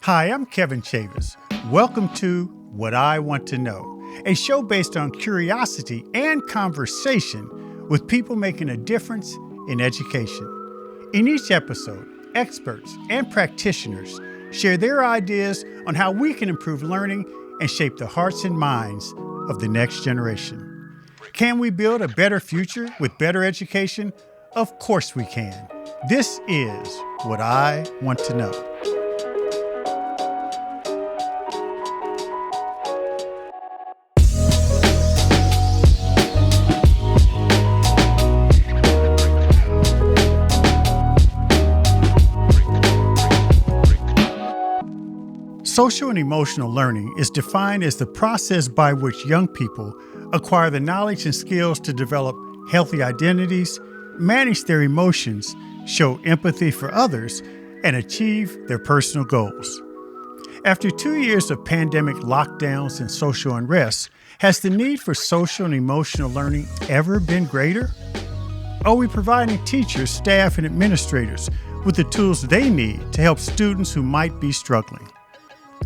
Hi, I'm Kevin Chavous. Welcome to What I Want to Know, a show based on curiosity and conversation with people making a difference in education. In each episode, experts and practitioners share their ideas on how we can improve learning and shape the hearts and minds of the next generation. Can we build a better future with better education? Of course we can. This is What I Want to Know. Social and emotional learning is defined as the process by which young people acquire the knowledge and skills to develop healthy identities, manage their emotions, show empathy for others, and achieve their personal goals. After 2 years of pandemic lockdowns and social unrest, has the need for social and emotional learning ever been greater? Are we providing teachers, staff, and administrators with the tools they need to help students who might be struggling?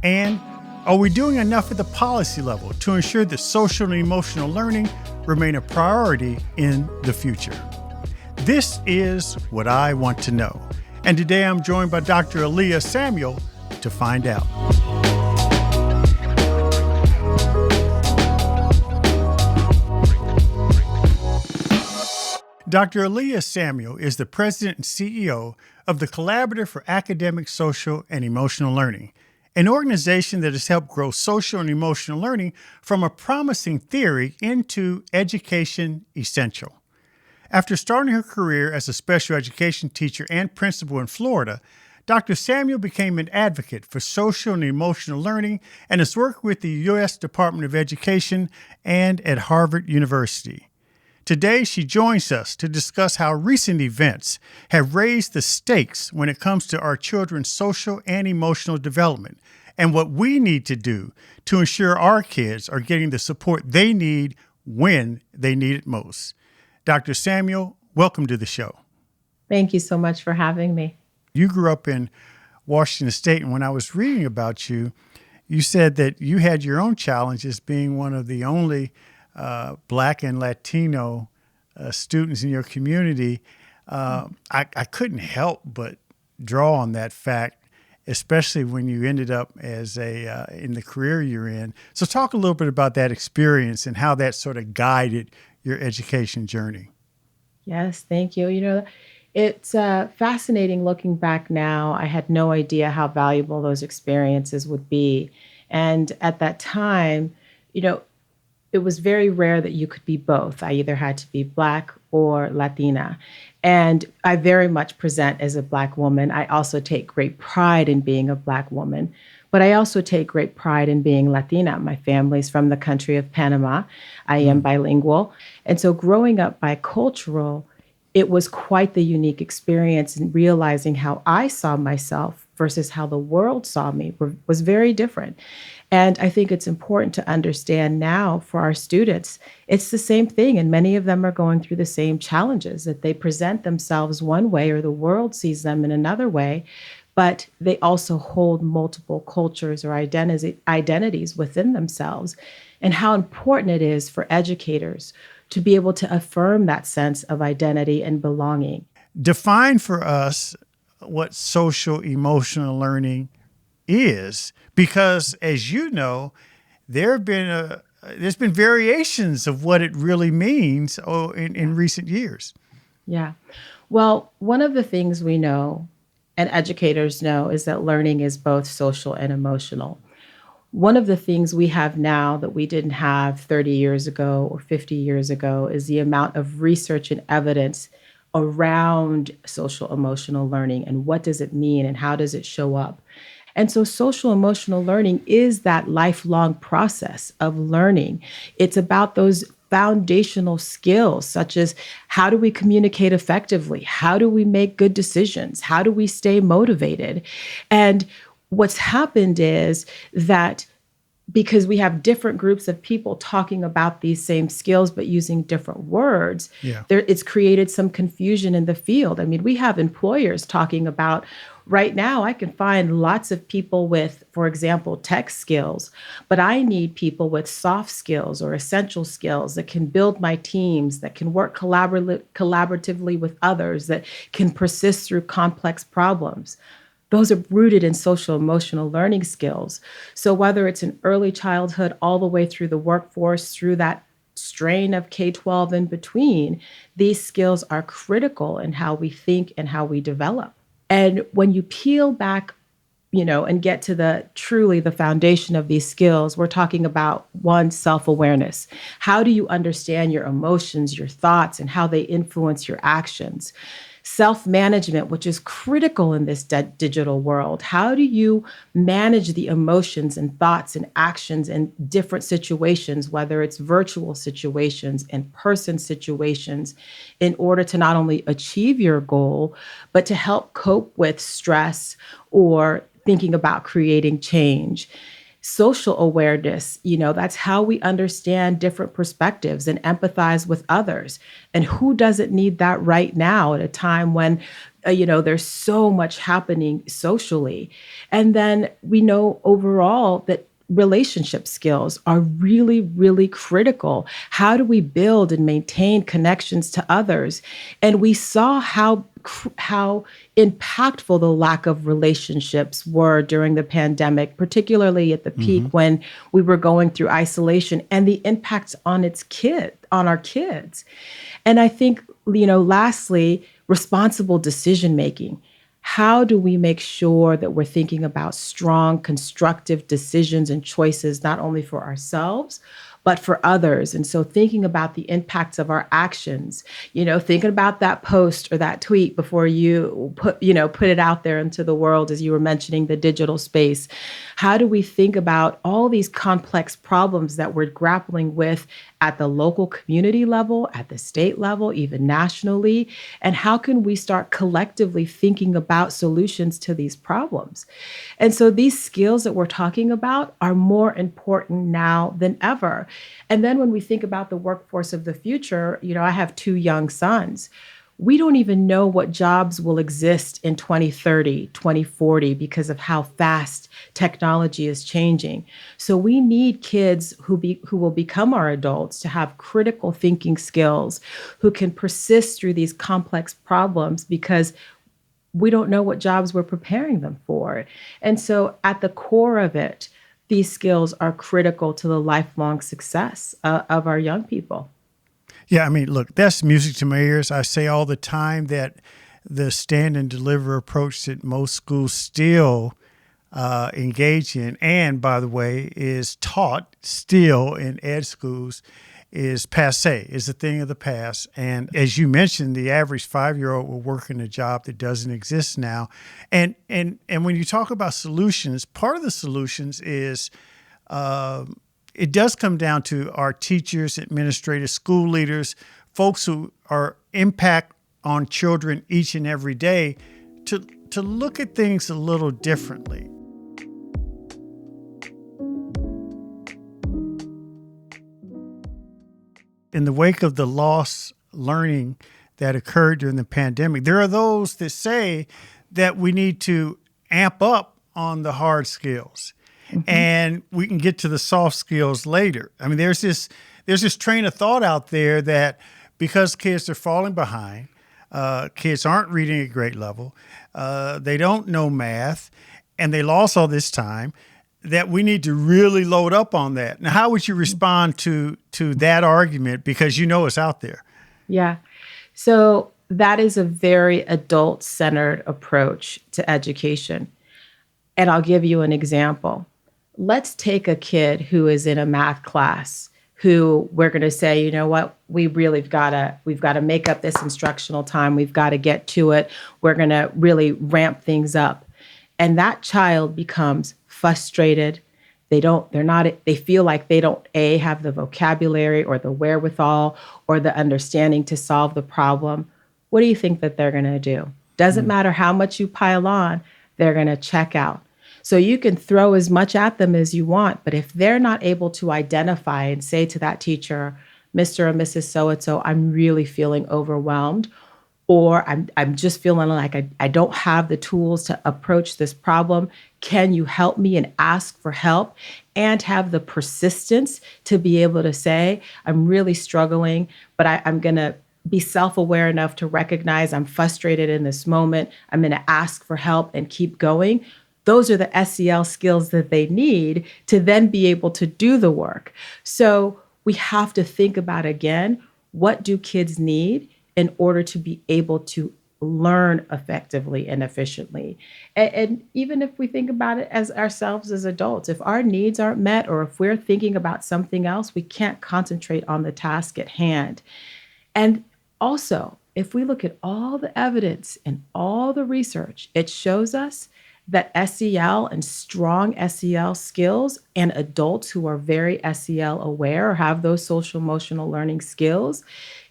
And are we doing enough at the policy level to ensure that social and emotional learning remain a priority in the future? This is What I Want to Know. And today I'm joined by Dr. Aaliyah Samuel to find out. Dr. Elia Samuel is the president and CEO of the Collaborative for Academic, Social, and Emotional Learning, an organization that has helped grow social and emotional learning from a promising theory into education essential. After starting her career as a special education teacher and principal in Florida, Dr. Samuel became an advocate for social and emotional learning and has worked with the U.S. Department of Education and at Harvard University. Today, she joins us to discuss how recent events have raised the stakes when it comes to our children's social and emotional development and what we need to do to ensure our kids are getting the support they need when they need it most. Dr. Samuel, welcome to the show. Thank you so much for having me. You grew up in Washington State, and when I was reading about you, you said that you had your own challenges being one of the only Black and Latino students in your community. I couldn't help but draw on that fact, especially when you ended up as in the career you're in. So talk a little bit about that experience and how that sort of guided your education journey. Yes, thank you. It's fascinating looking back now. I had no idea how valuable those experiences would be. And at that time, it was very rare that you could be both. I either had to be Black or Latina. And I very much present as a Black woman. I also take great pride in being a Black woman, but I also take great pride in being Latina. My family's from the country of Panama. I am bilingual. And so growing up bicultural, it was quite the unique experience in realizing how I saw myself versus how the world saw me was very different. And I think it's important to understand now for our students, it's the same thing. And many of them are going through the same challenges, that they present themselves one way or the world sees them in another way, but they also hold multiple cultures or identities within themselves. And how important it is for educators to be able to affirm that sense of identity and belonging. Define for us what social emotional learning is, because as you know, there's been variations of what it really means in recent years. Yeah. Well, one of the things we know and educators know is that learning is both social and emotional. One of the things we have now that we didn't have 30 years ago or 50 years ago is the amount of research and evidence around social emotional learning and what does it mean and how does it show up. And so social emotional learning is that lifelong process of learning. It's about those foundational skills, such as how do we communicate effectively? How do we make good decisions? How do we stay motivated? And what's happened is that because we have different groups of people talking about these same skills but using different words, Yeah. it's created some confusion in the field. I mean, we have employers talking about right now, I can find lots of people with, for example, tech skills, but I need people with soft skills or essential skills that can build my teams, that can work collaboratively with others, that can persist through complex problems. Those are rooted in social emotional learning skills. So whether it's in early childhood all the way through the workforce, through that strain of K-12 in between, these skills are critical in how we think and how we develop. And when you peel back, and get to the foundation of these skills, we're talking about one, self-awareness. How do you understand your emotions, your thoughts, and how they influence your actions? Self-management, which is critical in this digital world. How do you manage the emotions and thoughts and actions in different situations, whether it's virtual situations, in-person situations, in order to not only achieve your goal, but to help cope with stress or thinking about creating change? Social awareness, that's how we understand different perspectives and empathize with others. And who doesn't need that right now at a time when, there's so much happening socially? And then we know overall that relationship skills are really, really critical. How do we build and maintain connections to others? And we saw how impactful the lack of relationships were during the pandemic, particularly at the peak when we were going through isolation, and the impacts on our kids. And I think, lastly, responsible decision making. How do we make sure that we're thinking about strong, constructive decisions and choices, not only for ourselves, but for others? And so thinking about the impacts of our actions, thinking about that post or that tweet before you put it out there into the world, as you were mentioning the digital space. How do we think about all these complex problems that we're grappling with at the local community level, at the state level, even nationally? And how can we start collectively thinking about solutions to these problems? And so these skills that we're talking about are more important now than ever. And then when we think about the workforce of the future, I have 2 young sons. We don't even know what jobs will exist in 2030, 2040 because of how fast technology is changing. So we need kids who will become our adults to have critical thinking skills, who can persist through these complex problems, because we don't know what jobs we're preparing them for. And so at the core of it, these skills are critical to the lifelong success of our young people. Yeah, I mean, look, that's music to my ears. I say all the time that the stand and deliver approach that most schools still engage in, and by the way, is taught still in ed schools, is passé, is a thing of the past. And as you mentioned, the average 5-year-old will work in a job that doesn't exist now. And when you talk about solutions, part of the solutions is it does come down to our teachers, administrators, school leaders, folks who are impact on children each and every day to look at things a little differently. In the wake of the lost learning that occurred during the pandemic, there are those that say that we need to amp up on the hard skills. And we can get to the soft skills later. I mean, there's this train of thought out there that because kids are falling behind, kids aren't reading at grade level, they don't know math, and they lost all this time, that we need to really load up on that. Now, how would you respond to that argument? Because it's out there. Yeah. So that is a very adult-centered approach to education. And I'll give you an example. Let's take a kid who is in a math class who we're going to say, we've got to make up this instructional time. We've got to get to it. We're going to really ramp things up. And that child becomes frustrated. They feel like they don't have the vocabulary or the wherewithal or the understanding to solve the problem. What do you think that they're going to do? Doesn't matter how much you pile on, they're going to check out. So you can throw as much at them as you want, but if they're not able to identify and say to that teacher, Mr. or Mrs. So-and-so, I'm really feeling overwhelmed, or I'm just feeling like I don't have the tools to approach this problem. Can you help me, and ask for help and have the persistence to be able to say, I'm really struggling, but I'm going to be self-aware enough to recognize I'm frustrated in this moment. I'm going to ask for help and keep going. Those are the SEL skills that they need to then be able to do the work. So we have to think about, again, what do kids need in order to be able to learn effectively and efficiently. And even if we think about it as ourselves as adults, if our needs aren't met or if we're thinking about something else, we can't concentrate on the task at hand. And also, if we look at all the evidence and all the research, it shows us that SEL and strong SEL skills and adults who are very SEL aware or have those social emotional learning skills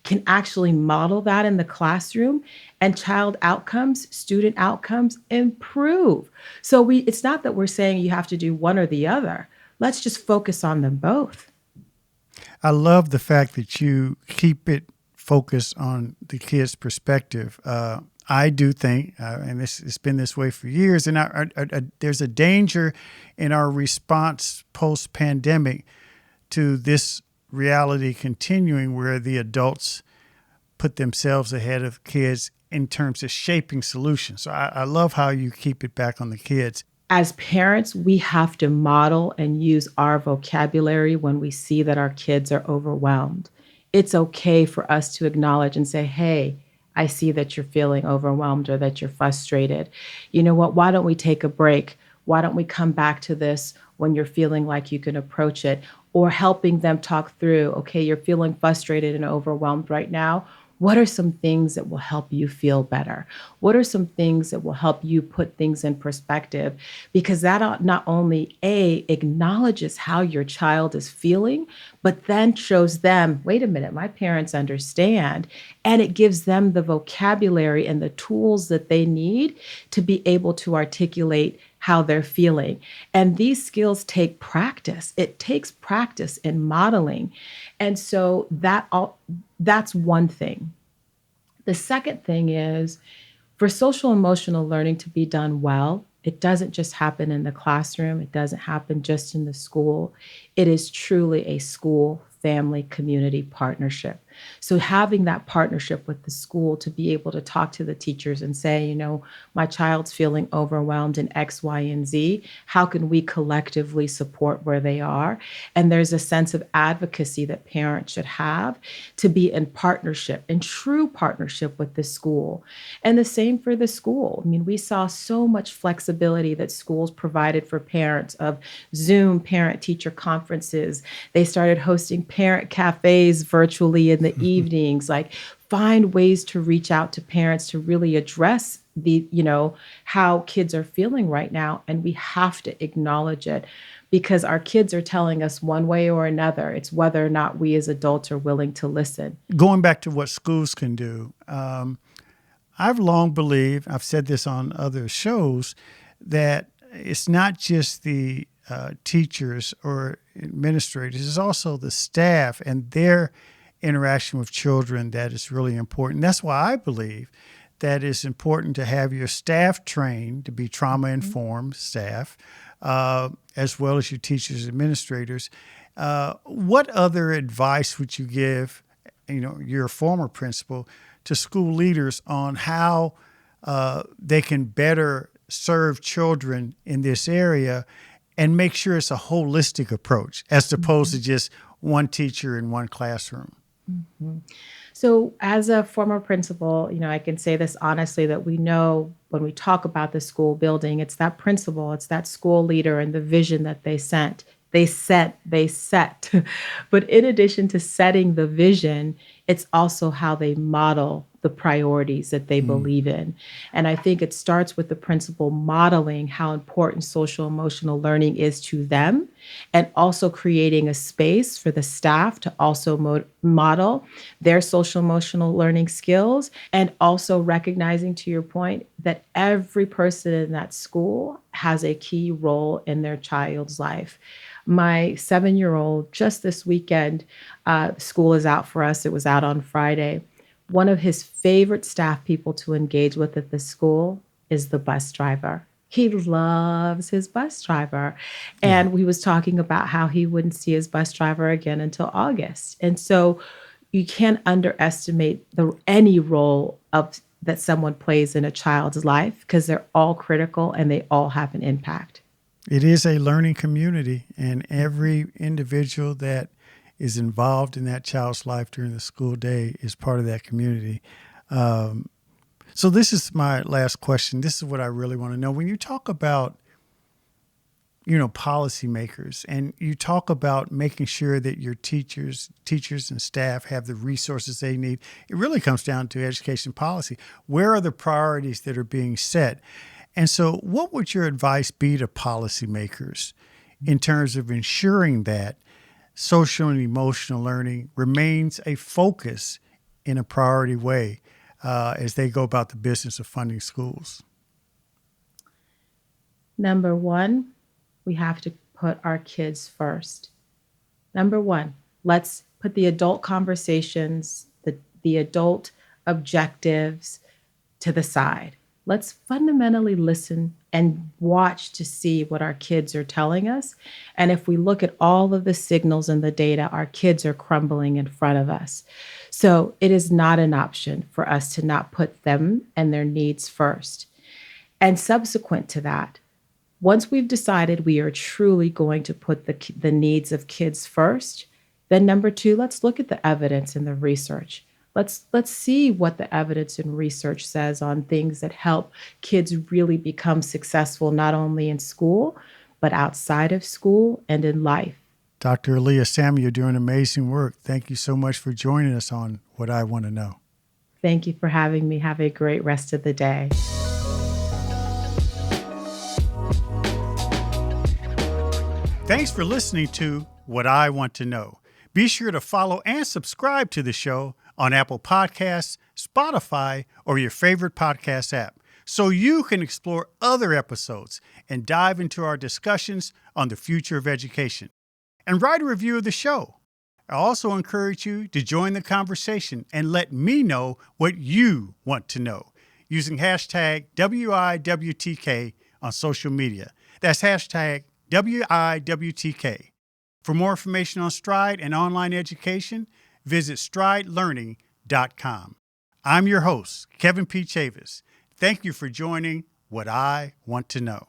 can actually model that in the classroom, and child outcomes, student outcomes improve. So it's not that we're saying you have to do one or the other. Let's just focus on them both. I love the fact that you keep it focused on the kid's perspective. I do think, and it's been this way for years, and there's a danger in our response post-pandemic to this reality continuing, where the adults put themselves ahead of kids in terms of shaping solutions. So I love how you keep it back on the kids. As parents, we have to model and use our vocabulary when we see that our kids are overwhelmed. It's okay for us to acknowledge and say, hey, I see that you're feeling overwhelmed or that you're frustrated. You know what? Why don't we take a break? Why don't we come back to this when you're feeling like you can approach it? Or helping them talk through, okay, you're feeling frustrated and overwhelmed right now. What are some things that will help you feel better? What are some things that will help you put things in perspective? Because that not only acknowledges how your child is feeling, but then shows them, wait a minute, my parents understand. And it gives them the vocabulary and the tools that they need to be able to articulate how they're feeling. And these skills take practice. It takes practice in modeling. And so that's one thing. The second thing is, for social emotional learning to be done well, it doesn't just happen in the classroom. It doesn't happen just in the school. It is truly a school, family, community partnership. So having that partnership with the school to be able to talk to the teachers and say, you know, my child's feeling overwhelmed in X, Y, and Z. How can we collectively support where they are? And there's a sense of advocacy that parents should have to be in partnership, in true partnership with the school. And the same for the school. I mean, we saw so much flexibility that schools provided for parents of Zoom parent-teacher conferences. They started hosting parent cafes virtually in the evenings. Like, find ways to reach out to parents to really address the, how kids are feeling right now. And we have to acknowledge it, because our kids are telling us one way or another. It's whether or not we as adults are willing to listen. Going back to what schools can do, I've long believed, I've said this on other shows, that it's not just the teachers or administrators, it's also the staff and their interaction with children that is really important. That's why I believe that it's important to have your staff trained to be trauma-informed staff, as well as your teachers and administrators. What other advice would you give, your former principal, to school leaders on how they can better serve children in this area and make sure it's a holistic approach as opposed to just one teacher in one classroom? Mm-hmm. So as a former principal, I can say this honestly, that we know when we talk about the school building, it's that principal, it's that school leader and the vision that they set. But in addition to setting the vision, it's also how they model the priorities that they believe in. And I think it starts with the principal modeling how important social emotional learning is to them, and also creating a space for the staff to also model their social emotional learning skills, and also recognizing, to your point, that every person in that school has a key role in their child's life. My 7-year-old, just this weekend, school is out for us. It was out on Friday. One of his favorite staff people to engage with at the school is the bus driver. He loves his bus driver. And we was talking about how he wouldn't see his bus driver again until August. And so you can't underestimate any role that someone plays in a child's life, because they're all critical and they all have an impact. It is a learning community, and every individual that is involved in that child's life during the school day is part of that community. So this is my last question. This is what I really want to know. When you talk about, policymakers, and you talk about making sure that your teachers and staff have the resources they need, it really comes down to education policy. Where are the priorities that are being set? And so what would your advice be to policymakers in terms of ensuring that social and emotional learning remains a focus in a priority way as they go about the business of funding schools? Number one, we have to put our kids first. Number one, let's put the adult conversations, the adult objectives to the side. Let's fundamentally listen and watch to see what our kids are telling us. And if we look at all of the signals and the data, our kids are crumbling in front of us. So it is not an option for us to not put them and their needs first. And subsequent to that, once we've decided we are truly going to put the needs of kids first, then number two, let's look at the evidence and the research. Let's see what the evidence and research says on things that help kids really become successful, not only in school, but outside of school and in life. Dr. Aaliyah Samuel, you're doing amazing work. Thank you so much for joining us on What I Want to Know. Thank you for having me. Have a great rest of the day. Thanks for listening to What I Want to Know. Be sure to follow and subscribe to the show on Apple Podcasts, Spotify, or your favorite podcast app, so you can explore other episodes and dive into our discussions on the future of education. And write a review of the show. I also encourage you to join the conversation and let me know what you want to know using hashtag WIWTK on social media. That's hashtag WIWTK. For more information on Stride and online education, visit stridelearning.com. I'm your host, Kevin P. Chavous. Thank you for joining What I Want to Know.